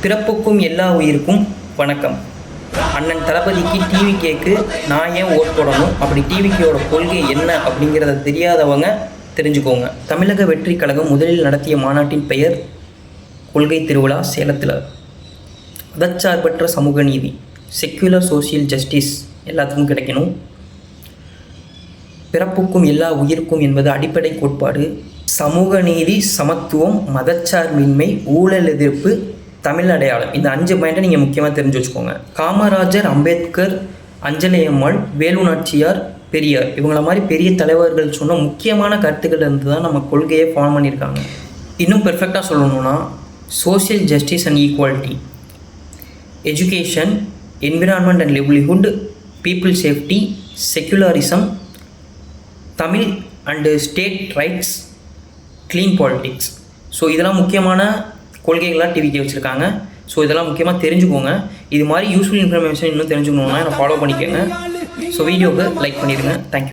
பிறப்புக்கும் எல்லா உயிருக்கும் வணக்கம். அண்ணன் தளபதிக்கு டிவி கேக்கு நான் ஏன் ஓட் போடணும், அப்படி டிவிக்கோட கொள்கை என்ன அப்படிங்கிறத தெரியாதவங்க தெரிஞ்சுக்கோங்க. தமிழக வெற்றி கழகம் முதலில் நடத்திய மாநாட்டின் பெயர் கொள்கை திருவிழா சேலத்தில். மதச்சார்பற்ற சமூக நீதி, செக்யூலர் சோசியல் ஜஸ்டிஸ் எல்லாத்துக்கும் கிடைக்கணும். பிறப்புக்கும் எல்லா உயிருக்கும் என்பது அடிப்படை கோட்பாடு. சமூக நீதி, சமத்துவம், மதச்சார்பின்மை, ஊழல் எதிர்ப்பு, தமிழ் அடையாளம், இந்த 5 பாயிண்ட்டை நீங்கள் முக்கியமாக தெரிஞ்சு வச்சுக்கோங்க. காமராஜர், அம்பேத்கர், அஞ்சலை அம்மாள், வேலு நாச்சியார், பெரியார் இவங்கள மாதிரி பெரிய தலைவர்கள் சொன்ன முக்கியமான கருத்துக்கள் இருந்து தான் நம்ம கொள்கையை ஃபார்ம் பண்ணியிருக்காங்க. இன்னும் பெர்ஃபெக்டாக சொல்லணும்னா social justice and equality, education, environment and livelihood, people safety, secularism, Tamil and state rights, clean politics. So இதெல்லாம் முக்கியமான கொள்கைகளாக டிவிக்கு வச்சுருக்காங்க. ஸோ இதெல்லாம் முக்கியமாக தெரிஞ்சுக்கோங்க. இது மாதிரி யூஸ்ஃபுல் இன்ஃபர்மேஷன் இன்னும் தெரிஞ்சுக்கணுன்னா என்னை ஃபாலோ பண்ணிக்கோங்க. ஸோ வீடியோவுக்கு லைக் பண்ணிடுங்க. தேங்க்யூ.